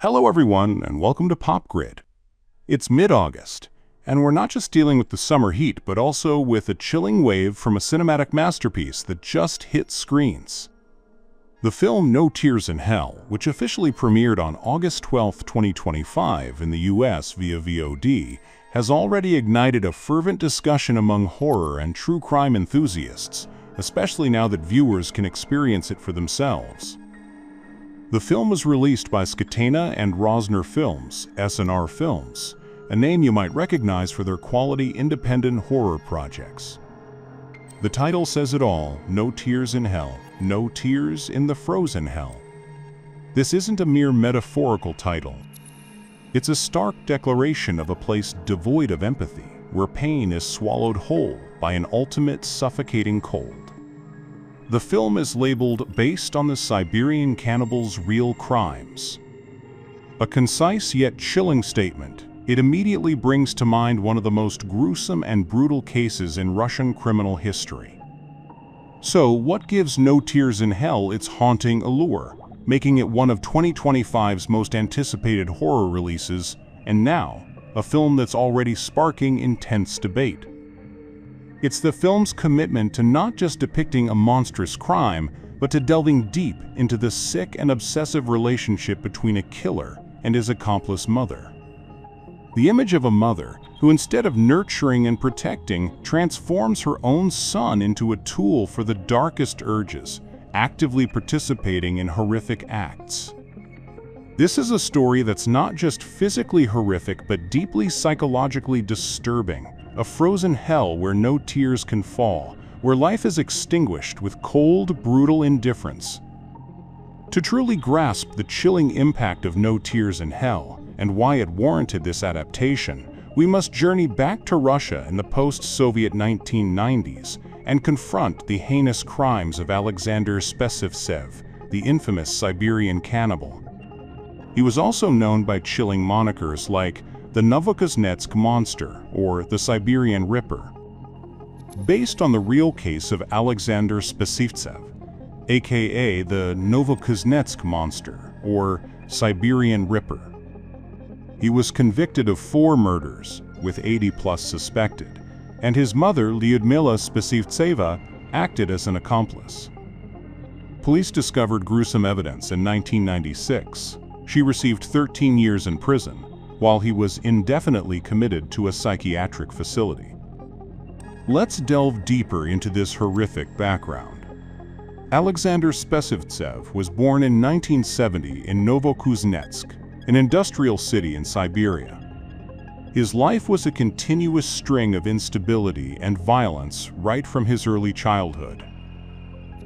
Hello everyone, and welcome to PopGrid. It's mid-August, and we're not just dealing with the summer heat, but also with a chilling wave from a cinematic masterpiece that just hit screens. The film No Tears in Hell, which officially premiered on August 12, 2025 in the US via VOD, has already ignited a fervent discussion among horror and true crime enthusiasts, especially now that viewers can experience it for themselves. The film was released by Skatena and Rosner Films, S&R Films, a name you might recognize for their quality independent horror projects. The title says it all: No Tears in Hell, no tears in the frozen hell. This isn't a mere metaphorical title. It's a stark declaration of a place devoid of empathy, where pain is swallowed whole by an ultimate suffocating cold. The film is labeled based on the Siberian Cannibal's real crimes. A concise yet chilling statement, it immediately brings to mind one of the most gruesome and brutal cases in Russian criminal history. So, what gives No Tears in Hell its haunting allure, making it one of 2025's most anticipated horror releases, and now, a film that's already sparking intense debate? It's the film's commitment to not just depicting a monstrous crime, but to delving deep into the sick and obsessive relationship between a killer and his accomplice mother. The image of a mother who, instead of nurturing and protecting, transforms her own son into a tool for the darkest urges, actively participating in horrific acts. This is a story that's not just physically horrific, but deeply psychologically disturbing. A frozen hell where no tears can fall, where life is extinguished with cold, brutal indifference. To truly grasp the chilling impact of No Tears in Hell and why it warranted this adaptation, we must journey back to Russia in the post-Soviet 1990s and confront the heinous crimes of Alexander Spesivtsev, the infamous Siberian Cannibal. He was also known by chilling monikers like the Novokuznetsk Monster or the Siberian Ripper. Based on the real case of Alexander Spesivtsev, aka the Novokuznetsk Monster or Siberian Ripper. He was convicted of 4 murders, with 80+ suspected, and his mother, Lyudmila Spesivtseva, acted as an accomplice. Police discovered gruesome evidence in 1996. She received 13 years in prison, while he was indefinitely committed to a psychiatric facility. Let's delve deeper into this horrific background. Alexander Spesivtsev was born in 1970 in Novokuznetsk, an industrial city in Siberia. His life was a continuous string of instability and violence right from his early childhood.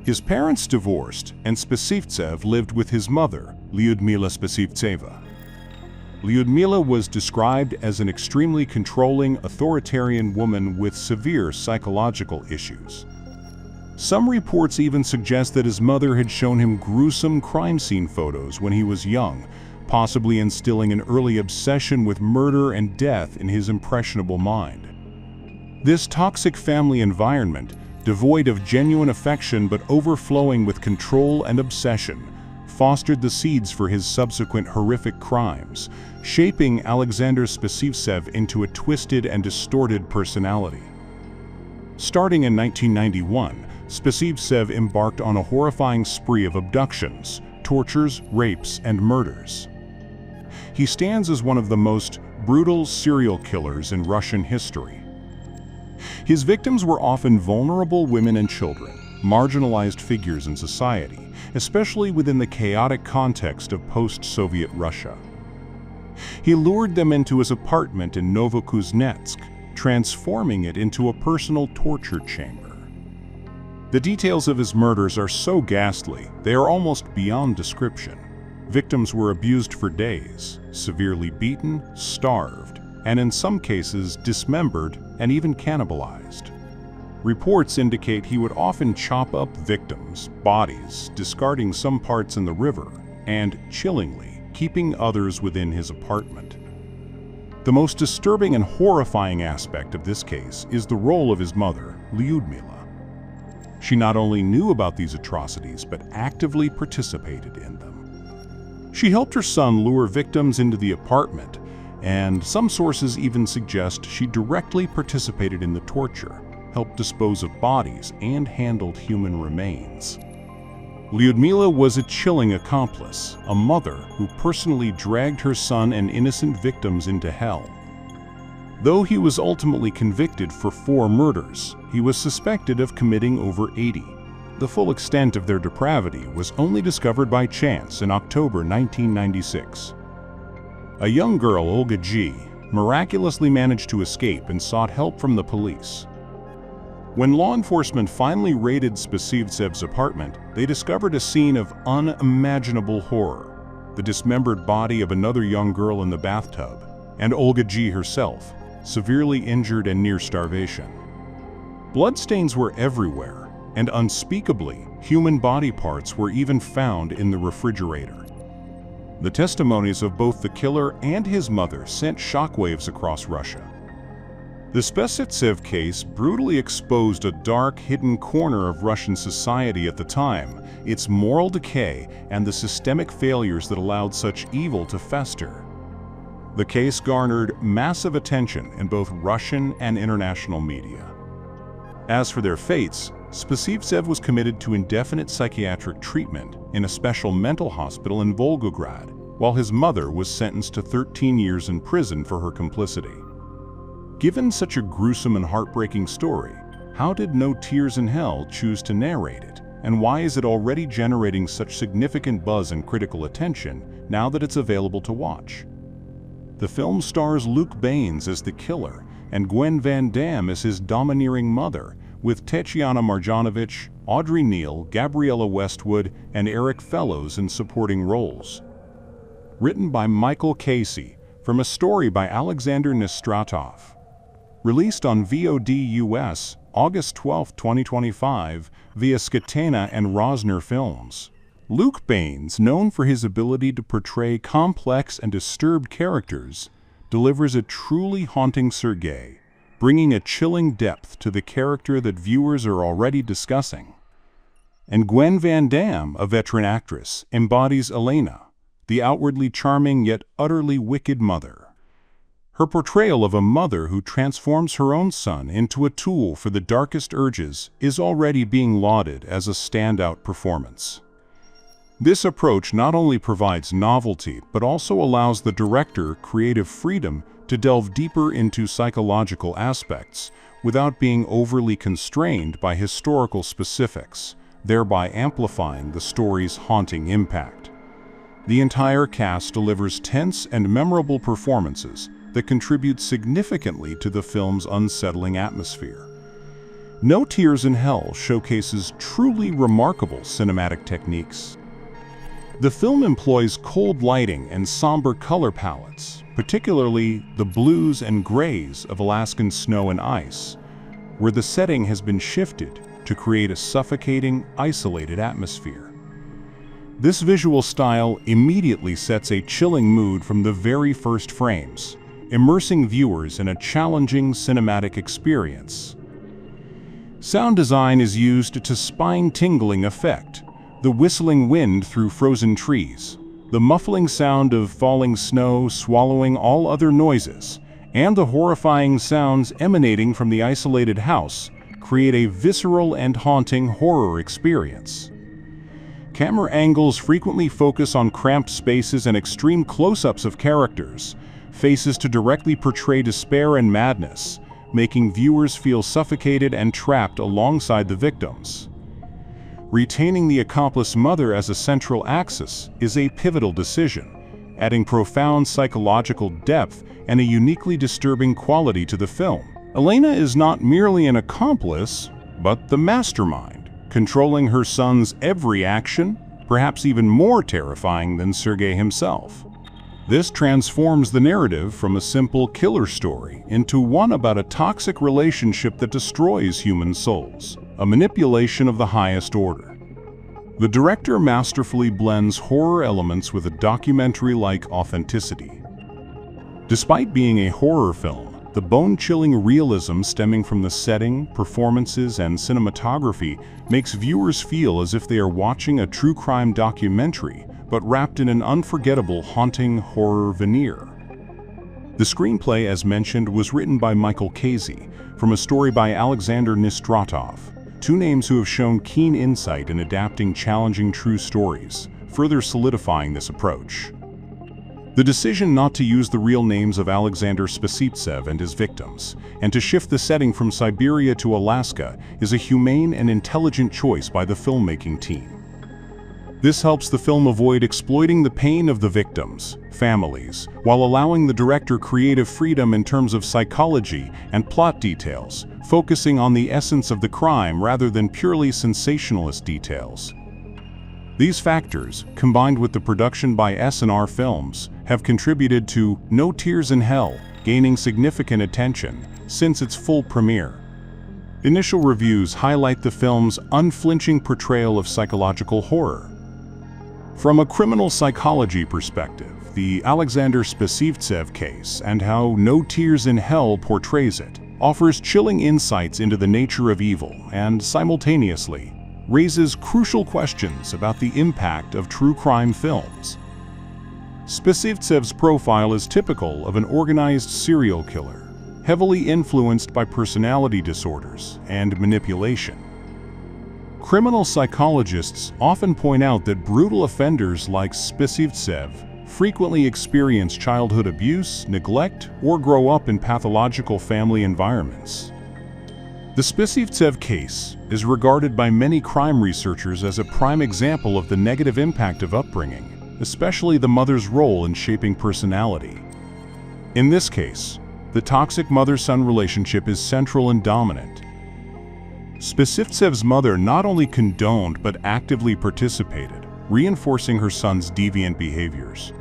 His parents divorced, and Spesivtsev lived with his mother, Lyudmila Spesivtseva. Lyudmila was described as an extremely controlling, authoritarian woman with severe psychological issues. Some reports even suggest that his mother had shown him gruesome crime scene photos when he was young, possibly instilling an early obsession with murder and death in his impressionable mind. This toxic family environment, devoid of genuine affection but overflowing with control and obsession, fostered the seeds for his subsequent horrific crimes, shaping Alexander Spesivtsev into a twisted and distorted personality. Starting in 1991, Spesivtsev embarked on a horrifying spree of abductions, tortures, rapes, and murders. He stands as one of the most brutal serial killers in Russian history. His victims were often vulnerable women and children, marginalized figures in society, especially within the chaotic context of post-Soviet Russia. He lured them into his apartment in Novokuznetsk, transforming it into a personal torture chamber. The details of his murders are so ghastly, they are almost beyond description. Victims were abused for days, severely beaten, starved, and in some cases dismembered and even cannibalized. Reports indicate he would often chop up victims' bodies, discarding some parts in the river, and, chillingly, keeping others within his apartment. The most disturbing and horrifying aspect of this case is the role of his mother, Lyudmila. She not only knew about these atrocities, but actively participated in them. She helped her son lure victims into the apartment, and some sources even suggest she directly participated in the torture, helped dispose of bodies, and handled human remains. Lyudmila was a chilling accomplice, a mother who personally dragged her son and innocent victims into hell. Though he was ultimately convicted for 4 murders, he was suspected of committing over 80. The full extent of their depravity was only discovered by chance in October 1996. A young girl, Olga G., miraculously managed to escape and sought help from the police. When law enforcement finally raided Spesivtsev's apartment, they discovered a scene of unimaginable horror: the dismembered body of another young girl in the bathtub, and Olga G. herself, severely injured and near starvation. Bloodstains were everywhere, and unspeakably, human body parts were even found in the refrigerator. The testimonies of both the killer and his mother sent shockwaves across Russia. The Spesivtsev case brutally exposed a dark, hidden corner of Russian society at the time, its moral decay, and the systemic failures that allowed such evil to fester. The case garnered massive attention in both Russian and international media. As for their fates, Spesivtsev was committed to indefinite psychiatric treatment in a special mental hospital in Volgograd, while his mother was sentenced to 13 years in prison for her complicity. Given such a gruesome and heartbreaking story, how did No Tears in Hell choose to narrate it, and why is it already generating such significant buzz and critical attention now that it's available to watch? The film stars Luke Baines as the killer and Gwen Van Damme as his domineering mother, with Tatiana Marjanovic, Audrey Neal, Gabriella Westwood, and Eric Fellows in supporting roles. Written by Michael Casey, from a story by Alexander Spesivtsev. Released on VOD US, August 12, 2025, via Skatena and S&R Films. Luke Baines, known for his ability to portray complex and disturbed characters, delivers a truly haunting Sergei, bringing a chilling depth to the character that viewers are already discussing. And Gwen Van Damme, a veteran actress, embodies Elena, the outwardly charming yet utterly wicked mother. Her portrayal of a mother who transforms her own son into a tool for the darkest urges is already being lauded as a standout performance. This approach not only provides novelty, but also allows the director creative freedom to delve deeper into psychological aspects without being overly constrained by historical specifics, thereby amplifying the story's haunting impact. The entire cast delivers tense and memorable performances that contribute significantly to the film's unsettling atmosphere. No Tears in Hell showcases truly remarkable cinematic techniques. The film employs cold lighting and somber color palettes, particularly the blues and grays of Alaskan snow and ice, where the setting has been shifted to create a suffocating, isolated atmosphere. This visual style immediately sets a chilling mood from the very first frames, immersing viewers in a challenging cinematic experience. Sound design is used to spine-tingling effect: the whistling wind through frozen trees, the muffling sound of falling snow swallowing all other noises, and the horrifying sounds emanating from the isolated house create a visceral and haunting horror experience. Camera angles frequently focus on cramped spaces and extreme close-ups of characters, faces to directly portray despair and madness, making viewers feel suffocated and trapped alongside the victims. Retaining the accomplice mother as a central axis is a pivotal decision, adding profound psychological depth and a uniquely disturbing quality to the film. Elena is not merely an accomplice, but the mastermind, controlling her son's every action, perhaps even more terrifying than Sergei himself. This transforms the narrative from a simple killer story into one about a toxic relationship that destroys human souls, a manipulation of the highest order. The director masterfully blends horror elements with a documentary-like authenticity. Despite being a horror film, the bone-chilling realism stemming from the setting, performances, and cinematography makes viewers feel as if they are watching a true crime documentary but wrapped in an unforgettable, haunting horror veneer. The screenplay, as mentioned, was written by Michael Casey, from a story by Alexander Spesivtsev, two names who have shown keen insight in adapting challenging true stories, further solidifying this approach. The decision not to use the real names of Alexander Spesivtsev and his victims, and to shift the setting from Siberia to Alaska, is a humane and intelligent choice by the filmmaking team. This helps the film avoid exploiting the pain of the victims' families, while allowing the director creative freedom in terms of psychology and plot details, focusing on the essence of the crime rather than purely sensationalist details. These factors, combined with the production by S&R Films, have contributed to No Tears in Hell gaining significant attention since its full premiere. Initial reviews highlight the film's unflinching portrayal of psychological horror. From a criminal psychology perspective, the Alexander Spesivtsev case and how No Tears in Hell portrays it offers chilling insights into the nature of evil and, simultaneously, raises crucial questions about the impact of true crime films. Spesivtsev's profile is typical of an organized serial killer, heavily influenced by personality disorders and manipulation. Criminal psychologists often point out that brutal offenders like Spesivtsev frequently experience childhood abuse, neglect, or grow up in pathological family environments. The Spesivtsev case is regarded by many crime researchers as a prime example of the negative impact of upbringing, especially the mother's role in shaping personality. In this case, the toxic mother-son relationship is central and dominant. Spesivtsev's mother not only condoned but actively participated, reinforcing her son's deviant behaviors.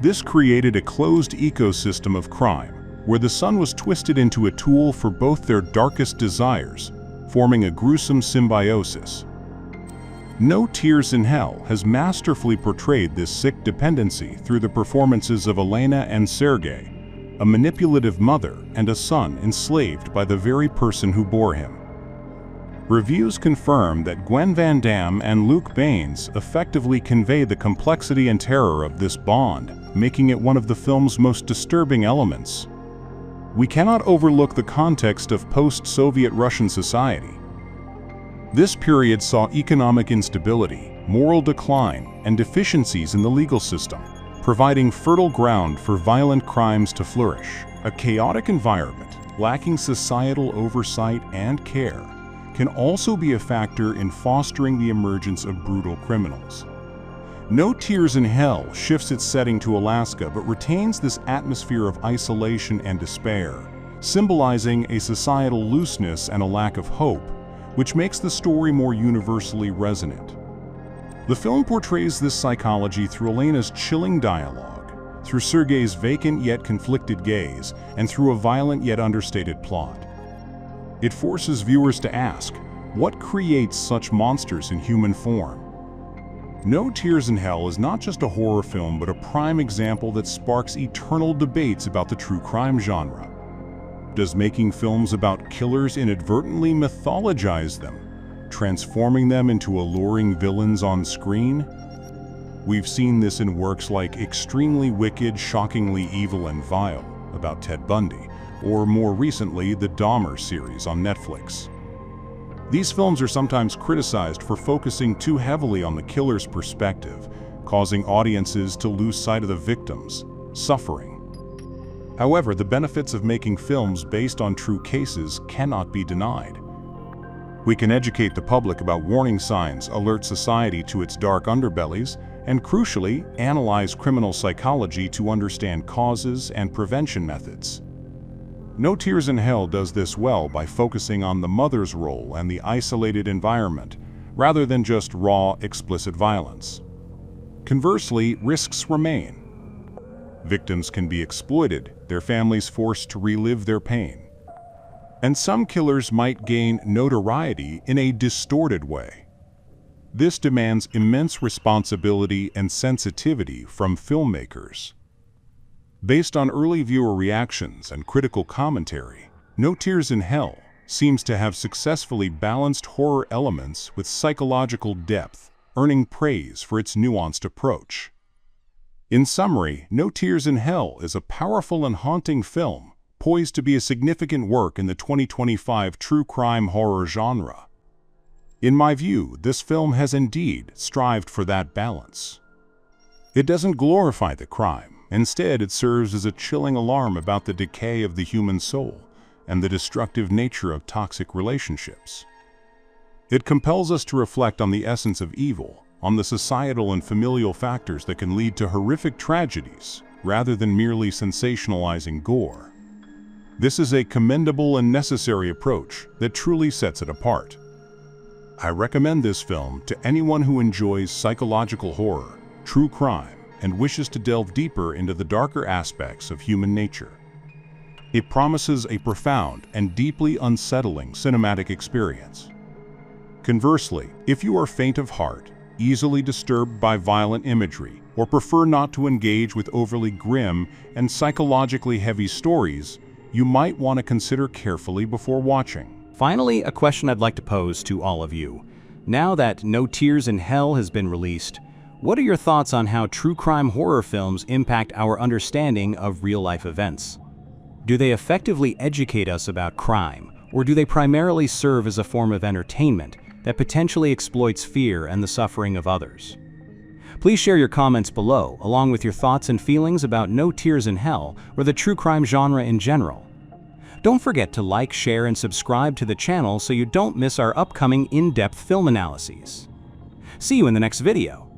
This created a closed ecosystem of crime, where the son was twisted into a tool for both their darkest desires, forming a gruesome symbiosis. No Tears in Hell has masterfully portrayed this sick dependency through the performances of Elena and Sergei, a manipulative mother and a son enslaved by the very person who bore him. Reviews confirm that Gwen and Luke Baines effectively convey the complexity and terror of this bond, making it one of the film's most disturbing elements. We cannot overlook the context of post-Soviet Russian society. This period saw economic instability, moral decline, and deficiencies in the legal system, providing fertile ground for violent crimes to flourish. A chaotic environment, lacking societal oversight and care, can also be a factor in fostering the emergence of brutal criminals. No Tears in Hell shifts its setting to Alaska but retains this atmosphere of isolation and despair, symbolizing a societal looseness and a lack of hope, which makes the story more universally resonant. The film portrays this psychology through Elena's chilling dialogue, through Sergei's vacant yet conflicted gaze, and through a violent yet understated plot. It forces viewers to ask, what creates such monsters in human form? No Tears in Hell is not just a horror film but a prime example that sparks eternal debates about the true crime genre. Does making films about killers inadvertently mythologize them, transforming them into alluring villains on screen? We've seen this in works like Extremely Wicked, Shockingly Evil and Vile, about Ted Bundy, or more recently, the Dahmer series on Netflix. These films are sometimes criticized for focusing too heavily on the killer's perspective, causing audiences to lose sight of the victims' suffering. However, the benefits of making films based on true cases cannot be denied. We can educate the public about warning signs, alert society to its dark underbellies, and crucially, analyze criminal psychology to understand causes and prevention methods. No Tears in Hell does this well by focusing on the mother's role and the isolated environment, rather than just raw, explicit violence. Conversely, risks remain. Victims can be exploited, their families forced to relive their pain. And some killers might gain notoriety in a distorted way. This demands immense responsibility and sensitivity from filmmakers. Based on early viewer reactions and critical commentary, No Tears in Hell seems to have successfully balanced horror elements with psychological depth, earning praise for its nuanced approach. In summary, No Tears in Hell is a powerful and haunting film, poised to be a significant work in the 2025 true crime horror genre. In my view, this film has indeed strived for that balance. It doesn't glorify the crime. Instead, it serves as a chilling alarm about the decay of the human soul and the destructive nature of toxic relationships. It compels us to reflect on the essence of evil, on the societal and familial factors that can lead to horrific tragedies, rather than merely sensationalizing gore. This is a commendable and necessary approach that truly sets it apart. I recommend this film to anyone who enjoys psychological horror, true crime, and wishes to delve deeper into the darker aspects of human nature. It promises a profound and deeply unsettling cinematic experience. Conversely, if you are faint of heart, easily disturbed by violent imagery, or prefer not to engage with overly grim and psychologically heavy stories, you might want to consider carefully before watching. Finally, a question I'd like to pose to all of you. Now that No Tears in Hell has been released, what are your thoughts on how true crime horror films impact our understanding of real-life events? Do they effectively educate us about crime, or do they primarily serve as a form of entertainment that potentially exploits fear and the suffering of others? Please share your comments below, along with your thoughts and feelings about No Tears in Hell or the true crime genre in general. Don't forget to like, share, and subscribe to the channel so you don't miss our upcoming in-depth film analyses. See you in the next video.